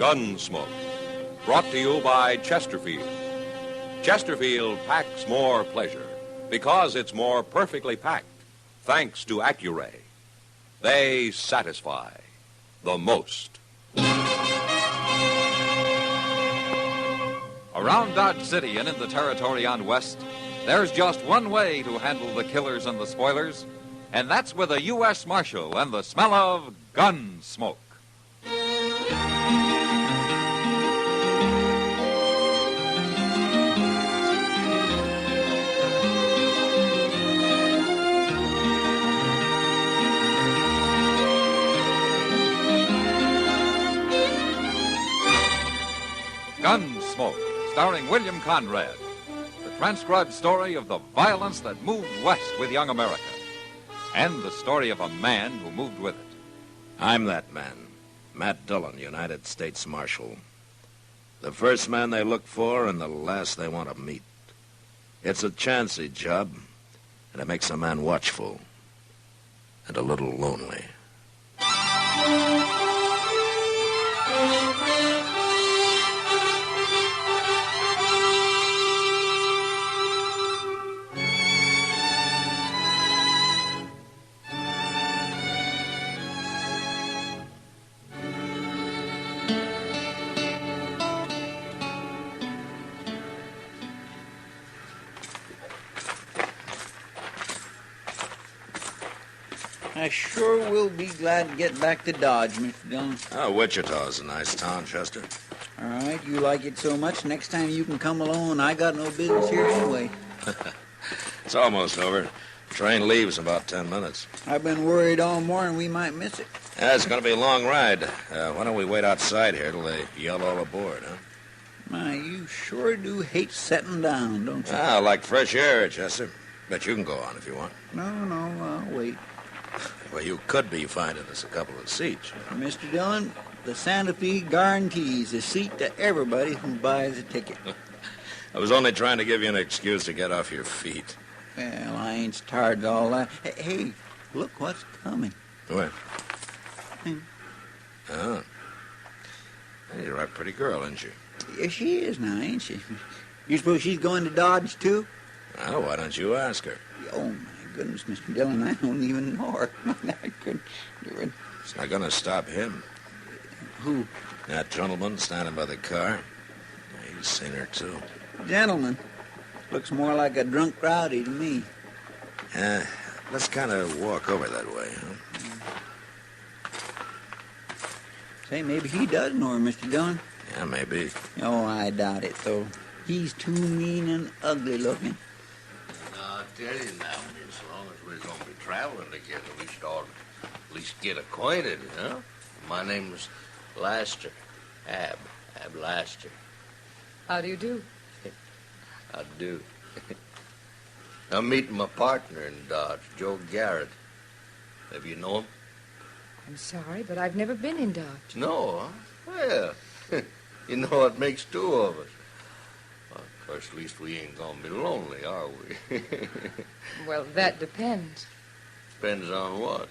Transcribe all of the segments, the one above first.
Gunsmoke, brought to you by Chesterfield. Chesterfield packs more pleasure because it's more perfectly packed, thanks to Accuray. They satisfy the most. Around Dodge City and in the territory on West, there's just one way to handle the killers and the spoilers, and that's with a U.S. Marshal and the smell of Gunsmoke. Gunsmoke, starring William Conrad. The transcribed story of the violence that moved west with young America. And the story of a man who moved with it. I'm that man, Matt Dillon, United States Marshal. The first man they look for and the last they want to meet. It's a chancy job, and it makes a man watchful and a little lonely. I sure will be glad to get back to Dodge, Mr. Dillon. Oh, Wichita's a nice town, Chester. All right, you like it so much, next time you can come along. I got no business here anyway. It's almost over. Train leaves in about 10 minutes. I've been worried all morning we might miss it. Yeah, it's going to be a long ride. Why don't we wait outside here till they yell all aboard, huh? My, you sure do hate setting down, don't you? I like fresh air, Chester. Bet you can go on if you want. No, I'll wait. Well, you could be finding us a couple of seats. Mr. Dillon, the Santa Fe guarantees a seat to everybody who buys a ticket. I was only trying to give you an excuse to get off your feet. Well, I ain't so tired of all that. Hey, look what's coming. Where? Oh. You're a pretty girl, ain't you? Yes, she is now, ain't she? You suppose she's going to Dodge, too? Well, why don't you ask her? Oh, my goodness, Mr. Dillon, I don't even know her. I couldn't do it. It's not going to stop him. Who? That gentleman standing by the car. He's seen her, too. Gentleman. Looks more like a drunk rowdy to me. Let's kind of walk over that way, huh? Say, maybe he does know her, Mr. Dillon. Yeah, maybe. Oh, I doubt it, though. He's too mean and ugly looking. I'll tell you now, as long as we're going to be traveling together, we should all at least get acquainted, huh? My name's Laster. Ab Laster. How do you do? I do. I'm meeting my partner in Dodge, Joe Garrett. Have you known him? I'm sorry, but I've never been in Dodge. No, huh? Well, you know what makes two of us. Well, of course, at least we ain't gonna be lonely, are we? Well, that depends. Depends on what?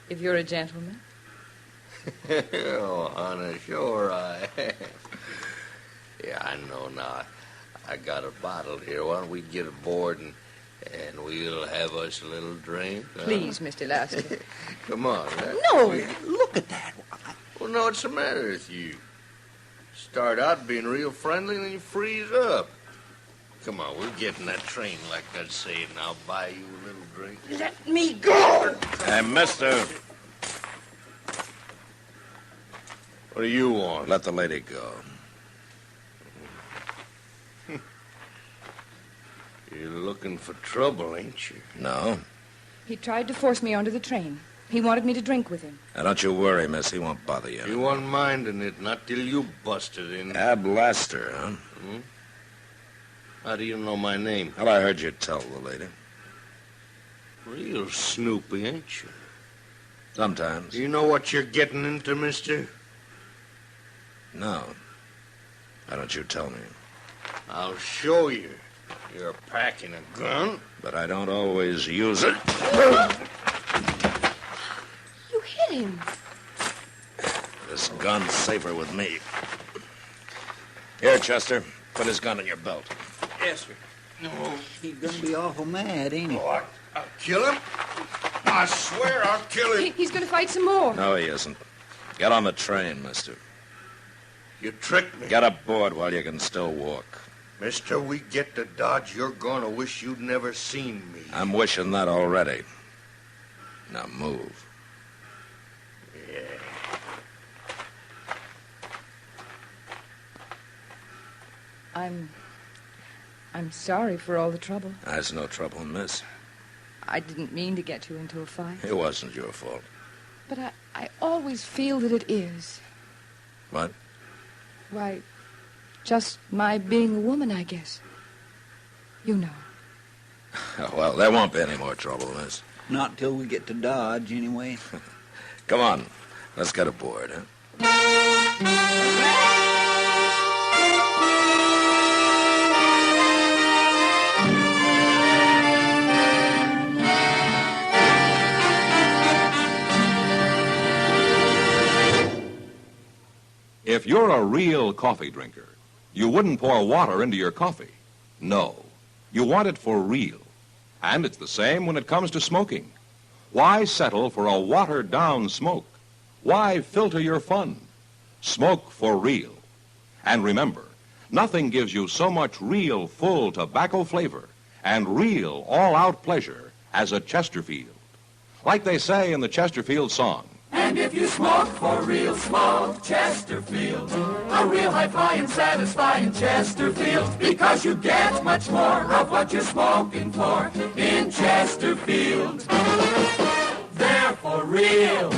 If you're a gentleman. Oh, honey, sure I am. Yeah, I know now. I got a bottle here. Why don't we get aboard and we'll have us a little drink? Please, Mr. Lasker. Come on. No, look at that. Well, no, what's the matter with you? Start out being real friendly and then you freeze up. Come on, we'll get in that train like I say, and I'll buy you a little drink. Let me go! Hey, mister. What do you want? Let the lady go. You're looking for trouble, ain't you? No. He tried to force me onto the train. He wanted me to drink with him. Now, don't you worry, miss. He won't bother you. You weren't minding it, not till you busted in. Ab Laster, huh? Hmm? How do you know my name? Well, I heard you tell the lady. Real snoopy, ain't you? Sometimes. Do you know what you're getting into, mister? No. Why don't you tell me? I'll show you. You're packing a gun. But I don't always use it. You hit him. This gun's safer with me. Here, Chester. Put his gun in your belt. Yes, sir. No, he's gonna be awful mad, ain't he? Oh, I'll kill him. I swear I'll kill him. He's going to fight some more. No, he isn't. Get on the train, mister. You tricked me. Get aboard while you can still walk. Mister, we get to Dodge, you're gonna wish you'd never seen me. I'm wishing that already. Now move. Yeah. I'm sorry for all the trouble. That's no trouble, miss. I didn't mean to get you into a fight. It wasn't your fault. But I always feel that it is. What? Why, just my being a woman, I guess. You know. Well, there won't be any more trouble, miss. Not till we get to Dodge, anyway. Come on. Let's get aboard, huh? If you're a real coffee drinker, you wouldn't pour water into your coffee. No, you want it for real. And it's the same when it comes to smoking. Why settle for a watered-down smoke? Why filter your fun? Smoke for real. And remember, nothing gives you so much real, full tobacco flavor and real, all-out pleasure as a Chesterfield. Like they say in the Chesterfield song, and if you smoke for real, smoke Chesterfield. A real high-flying, satisfying Chesterfield. Because you get much more of what you're smoking for in Chesterfield. They're for real.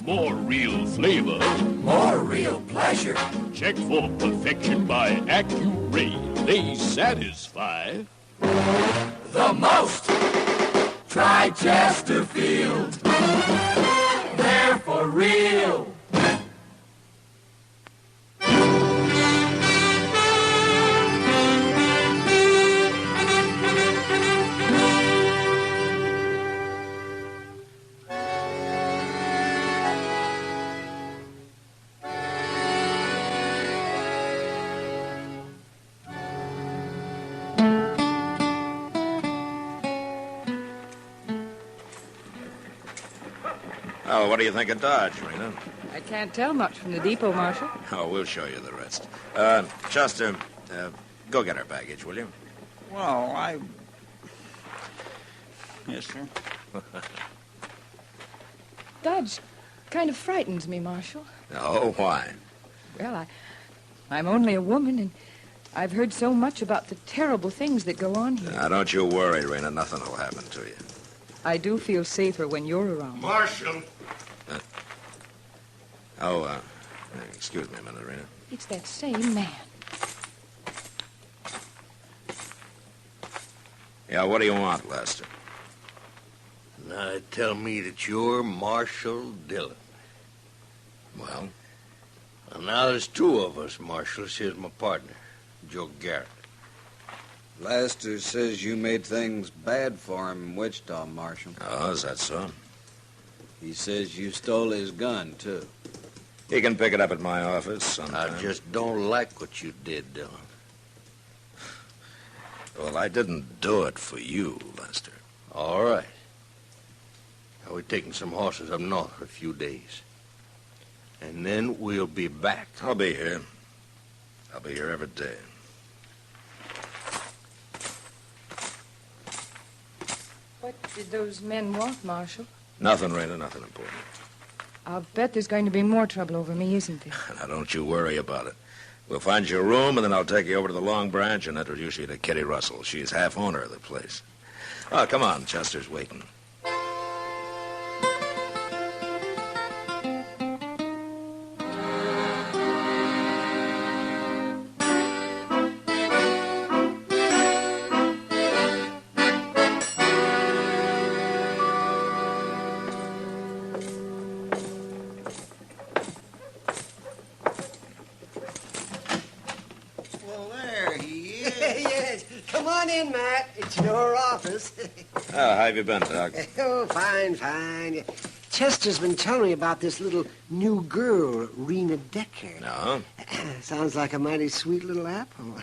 More real flavor. More real pleasure. Check for perfection by Accuray. They satisfy the most. Try Chesterfield. They're for real. Oh, what do you think of Dodge, Rena? I can't tell much from the depot, Marshal. Oh, we'll show you the rest. Chester, go get our baggage, will you? Well, Yes, sir. Dodge kind of frightens me, Marshal. Oh, why? Well, I'm only a woman, and I've heard so much about the terrible things that go on here. Now, don't you worry, Rena. Nothing will happen to you. I do feel safer when you're around. Marshal. Excuse me a minute, Rena. It's that same man. Yeah, what do you want, Lester? Now they tell me that you're Marshal Dillon. Well? And now there's two of us, Marshals. Here's my partner, Joe Garrett. Lester says you made things bad for him in Wichita, Marshal. Oh, is that so? He says you stole his gun, too. He can pick it up at my office sometime. I just don't like what you did, Dillon. Well, I didn't do it for you, Lester. All right. Now, we're taking some horses up north for a few days. And then we'll be back. I'll be here. I'll be here every day. What did those men want, Marshal? Nothing, Rena, nothing important. I'll bet there's going to be more trouble over me, isn't there? Now, don't you worry about it. We'll find you a room, and then I'll take you over to the Long Branch and introduce you to Kitty Russell. She's half owner of the place. Oh, come on. Chester's waiting. It's your office. Oh, how have you been, Doc? Oh, fine, fine. Chester's been telling me about this little new girl, Rena Decker. No? Sounds like a mighty sweet little apple.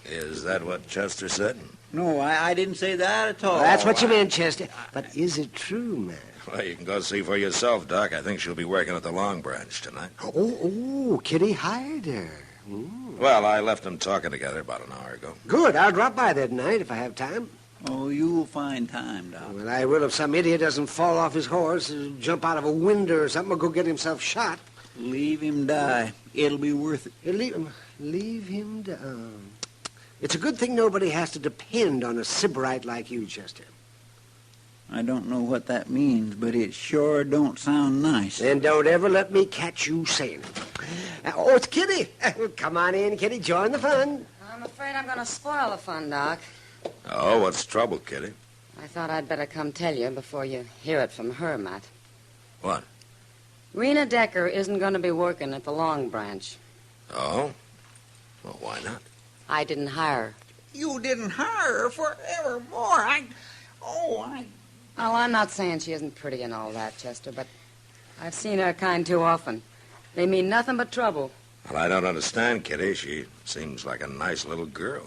Is that what Chester said? No, I didn't say that at all. Well, that's what you meant, Chester. But is it true, man? Well, you can go see for yourself, Doc. I think she'll be working at the Long Branch tonight. Oh, Kitty hired her. Well, I left them talking together about an hour ago. Good. I'll drop by there tonight if I have time. Oh, you'll find time, Doc. Well, I will if some idiot doesn't fall off his horse, jump out of a window or something, or go get himself shot. Leave him die. It'll be worth it. Leave him down. It's a good thing nobody has to depend on a sybarite like you, Chester. I don't know what that means, but it sure don't sound nice. Then don't ever let me catch you saying it. Oh, it's Kitty. Come on in, Kitty. Join the fun. I'm afraid I'm going to spoil the fun, Doc. Oh, what's the trouble, Kitty? I thought I'd better come tell you before you hear it from her, Matt. What? Rena Decker isn't going to be working at the Long Branch. Oh? Well, why not? I didn't hire her. You didn't hire her forevermore. Well, I'm not saying she isn't pretty and all that, Chester, but I've seen her kind too often. They mean nothing but trouble. Well, I don't understand, Kitty. She seems like a nice little girl.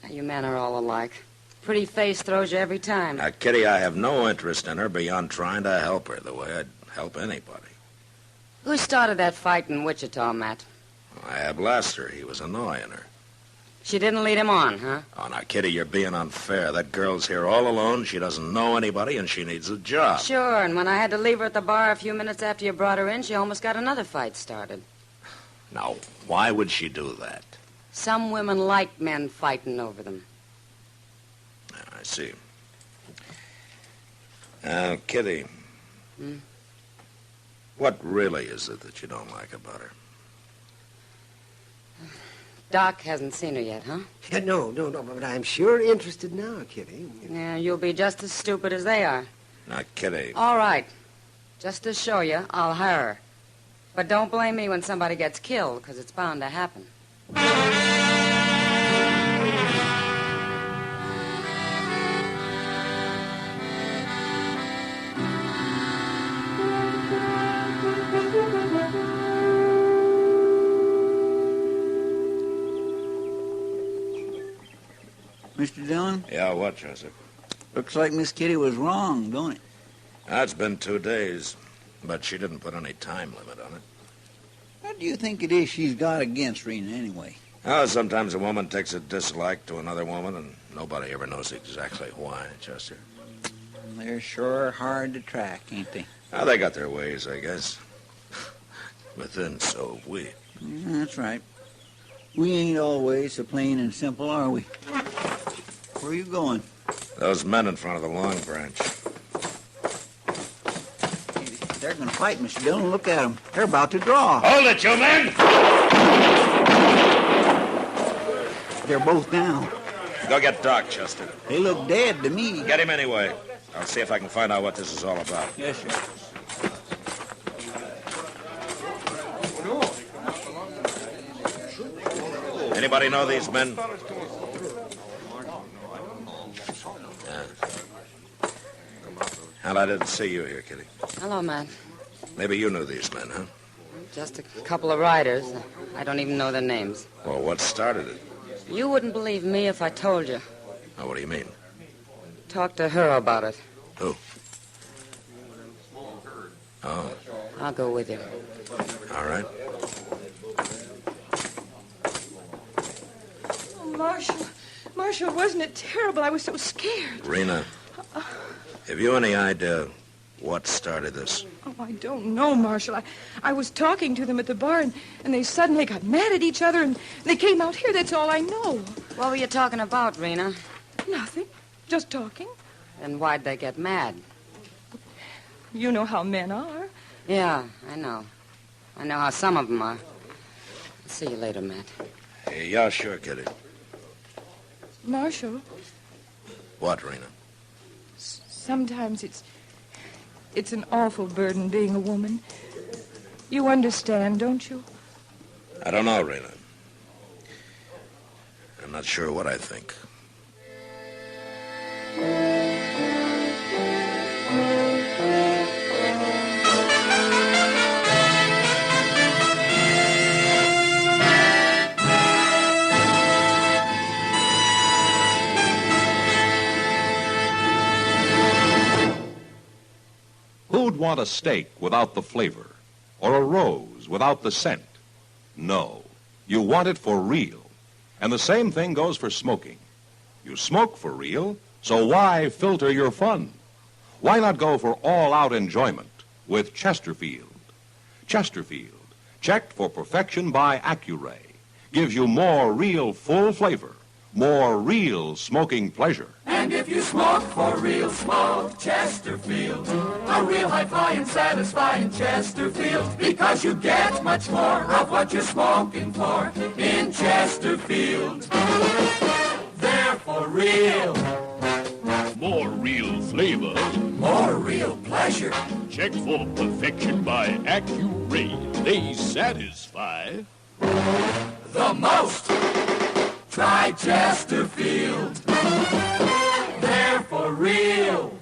Now, you men are all alike. Pretty face throws you every time. Now, Kitty, I have no interest in her beyond trying to help her the way I'd help anybody. Who started that fight in Wichita, Matt? Ab Laster. He was annoying her. She didn't lead him on, huh? Oh, now, Kitty, you're being unfair. That girl's here all alone. She doesn't know anybody, and she needs a job. Sure, and when I had to leave her at the bar a few minutes after you brought her in, she almost got another fight started. Now, why would she do that? Some women like men fighting over them. I see. Kitty. What really is it that you don't like about her? Doc hasn't seen her yet, huh? No, but I'm sure interested now, Kitty. Yeah, you'll be just as stupid as they are. Now, Kitty. All right. Just to show you, I'll hire her. But don't blame me when somebody gets killed, because it's bound to happen. Mr. Dillon? Yeah, what, Joseph? Looks like Miss Kitty was wrong, don't it? It's been 2 days, but she didn't put any time limit on it. What do you think it is she's got against Rena, anyway? Oh, sometimes a woman takes a dislike to another woman, and nobody ever knows exactly why, Chester. They're sure hard to track, ain't they? They got their ways, I guess. But then so have we. That's right. We ain't always so plain and simple, are we? Where are you going? Those men in front of the Long Branch. They're going to fight, Mr. Dillon. Look at them. They're about to draw. Hold it, you men! They're both down. Go get Doc, Chester. They look dead to me. Get him anyway. I'll see if I can find out what this is all about. Yes, sir. Anybody know these men? Hell, I didn't see you here, Kitty. Hello, Matt. Maybe you knew these men, huh? Just a couple of riders. I don't even know their names. Well, what started it? You wouldn't believe me if I told you. Oh, what do you mean? Talk to her about it. Who? Oh. I'll go with you. All right. Marshal, wasn't it terrible? I was so scared. Rena, have you any idea what started this? Oh, I don't know, Marshal. I was talking to them at the bar, and they suddenly got mad at each other, and they came out here. That's all I know. What were you talking about, Rena? Nothing. Just talking. And why'd they get mad? You know how men are. Yeah, I know. I know how some of them are. I'll see you later, Matt. Yeah, sure, Kitty. Marshal. What, Rena? Sometimes it's an awful burden being a woman. You understand, don't you? I don't know, Rena. I'm not sure what I think. would want a steak without the flavor, or a rose without the scent. No, you want it for real. And the same thing goes for smoking. You smoke for real, so why filter your fun? Why not go for all-out enjoyment with Chesterfield? Chesterfield, checked for perfection by Accuray, gives you more real full flavor, more real smoking pleasure. And if you smoke for real, smoke Chesterfield. A real high-flying, satisfying Chesterfield. Because you get much more of what you're smoking for in Chesterfield. They're for real. More real flavor. More real pleasure. Checked for perfection by Accuray. They satisfy the most. Try Chesterfield. They're for real.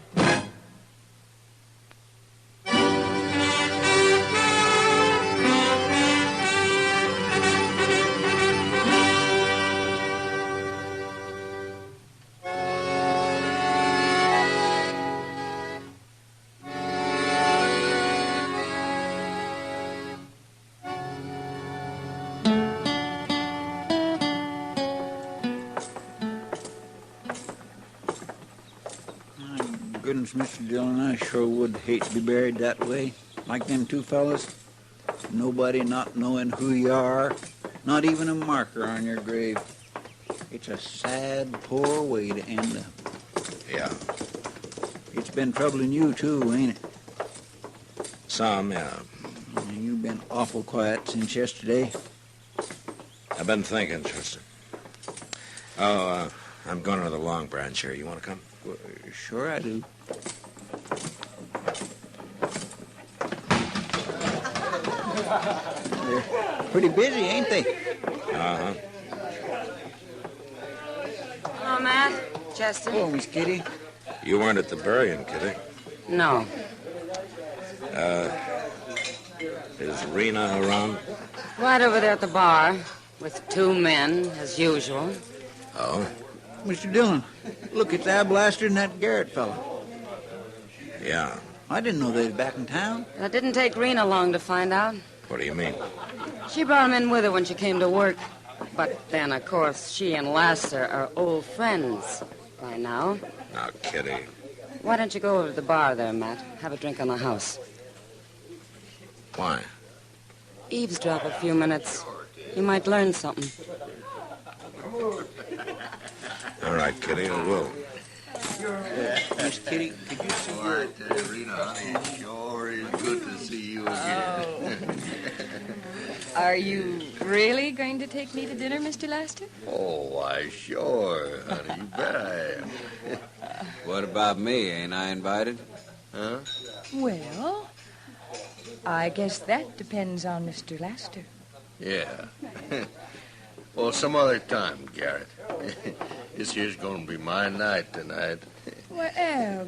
Goodness, Mr. Dillon, I sure would hate to be buried that way, like them two fellas. Nobody not knowing who you are, not even a marker on your grave. It's a sad, poor way to end up. Yeah. It's been troubling you, too, ain't it? Some, yeah. You've been awful quiet since yesterday. I've been thinking, Chester. Oh, I'm going to the Long Branch here. You want to come? Well, sure I do. They're pretty busy, ain't they? Uh-huh. Hello, Matt. Chester. Hello, Miss Kitty. You weren't at the burying, Kitty. No. Is Rena around? Right over there at the bar, with two men, as usual. Oh? Mr. Dillon, look, it's Ab Laster and that Garrett fella. Yeah. I didn't know they was back in town. It didn't take Rena long to find out. What do you mean? She brought him in with her when she came to work. But then, of course, she and Laster are old friends by now. Now, Kitty. Why don't you go over to the bar there, Matt? Have a drink on the house. Why? Eavesdrop a few minutes. You might learn something. All right, Kitty, I will. Miss Kitty, could you see Why, Rena, honey, it sure is good to see you again. Are you really going to take me to dinner, Mr. Laster? Oh, why, sure, honey. You bet I am. What about me? Ain't I invited? Huh? Well, I guess that depends on Mr. Laster. Yeah. Well, some other time, Garrett. This here's going to be my night tonight. Well,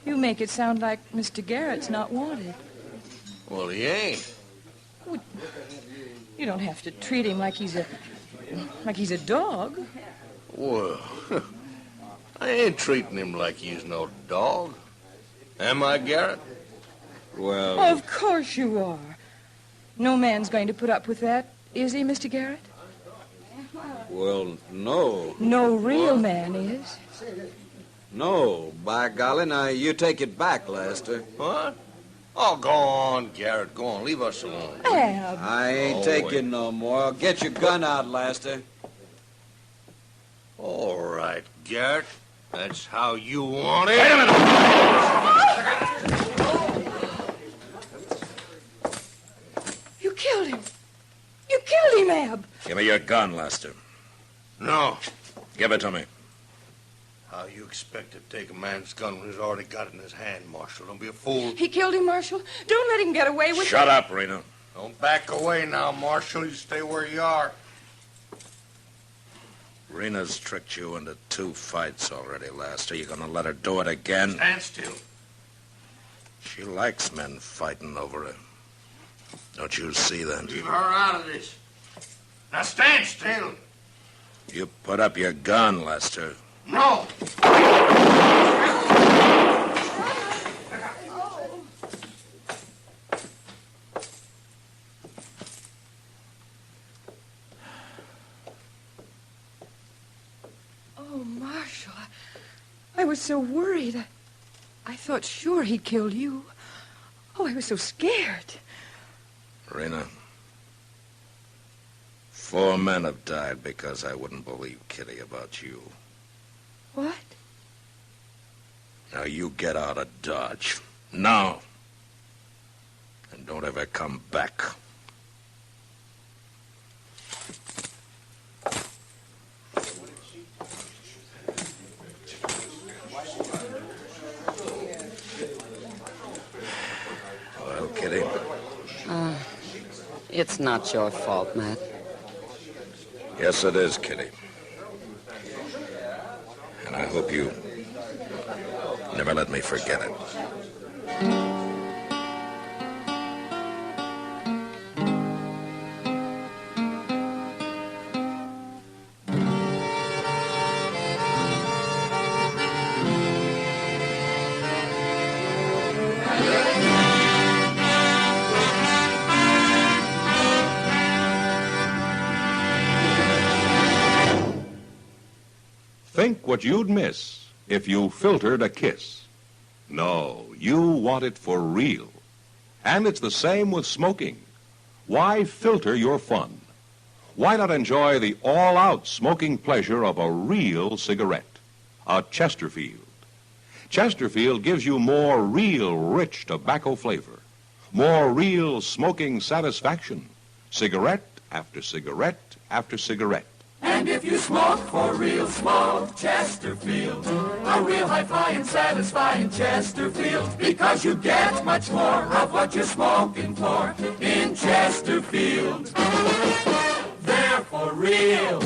you make it sound like Mr. Garrett's not wanted. Well, he ain't. You don't have to treat him like he's a dog. Well, I ain't treating him like he's no dog. Am I, Garrett? Well... Of course you are. No man's going to put up with that, is he, Mr. Garrett? Well, no. No real man is. No, by golly, now you take it back, Laster. What? Oh, go on, Garrett, go on. Leave us alone. Ab. I ain't taking no more. Get your gun out, Laster. All right, Garrett. That's how you want it. Wait a minute! You killed him. You killed him, Ab. Give me your gun, Lester. No. Give it to me. How you expect to take a man's gun when he's already got it in his hand, Marshal? Don't be a fool. He killed him, Marshal. Don't let him get away with it. Shut up, Rena. Don't back away now, Marshal. You stay where you are. Rena's tricked you into 2 fights already, Lester. You gonna let her do it again? Stand still. She likes men fighting over her. Don't you see that? Leave her out of this. Now stand still. You put up your gun, Lester. No. Oh, Marshal, I was so worried. I thought sure he killed you. Oh, I was so scared. Rena, 4 men have died because I wouldn't believe Kitty about you. What? Now you get out of Dodge. Now. And don't ever come back. Well, Kitty? It's not your fault, Matt. Yes, it is, Kitty. And I hope you never let me forget it. Think what you'd miss if you filtered a kiss. No, you want it for real. And it's the same with smoking. Why filter your fun? Why not enjoy the all-out smoking pleasure of a real cigarette? A Chesterfield. Chesterfield gives you more real rich tobacco flavor, more real smoking satisfaction, cigarette after cigarette after cigarette. And if you smoke for real, smoke Chesterfield. A real high-flying, satisfying Chesterfield. Because you get much more of what you're smoking for in Chesterfield. They're for real.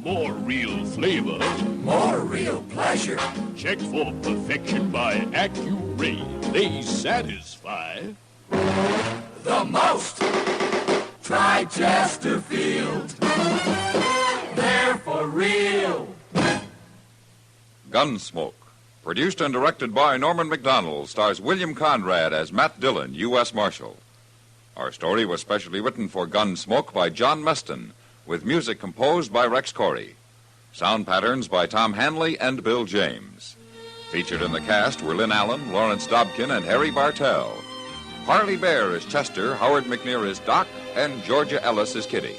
More real flavor. More real pleasure. Check for perfection by Accuray. They satisfy the most. Try Chesterfield. They're for real. Gunsmoke, produced and directed by Norman Macdonnell, stars William Conrad as Matt Dillon, U.S. Marshal. Our story was specially written for Gunsmoke by John Meston, with music composed by Rex Corey. Sound patterns by Tom Hanley and Bill James. Featured in the cast were Lynn Allen, Lawrence Dobkin, and Harry Bartell. Parley Baer is Chester, Howard McNear is Doc, and Georgia Ellis is Kitty.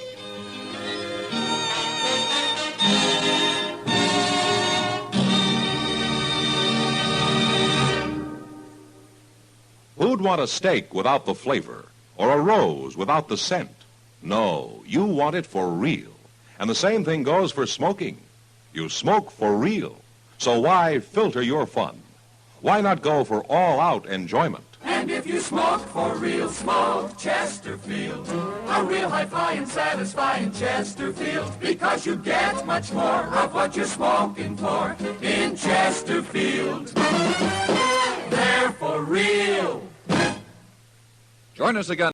Who'd want a steak without the flavor, or a rose without the scent? No, you want it for real. And the same thing goes for smoking. You smoke for real. So why filter your fun? Why not go for all-out enjoyment? And if you smoke for real, smoke Chesterfield. A real high-flying, satisfying Chesterfield. Because you get much more of what you're smoking for in Chesterfield. They're for real. Join us again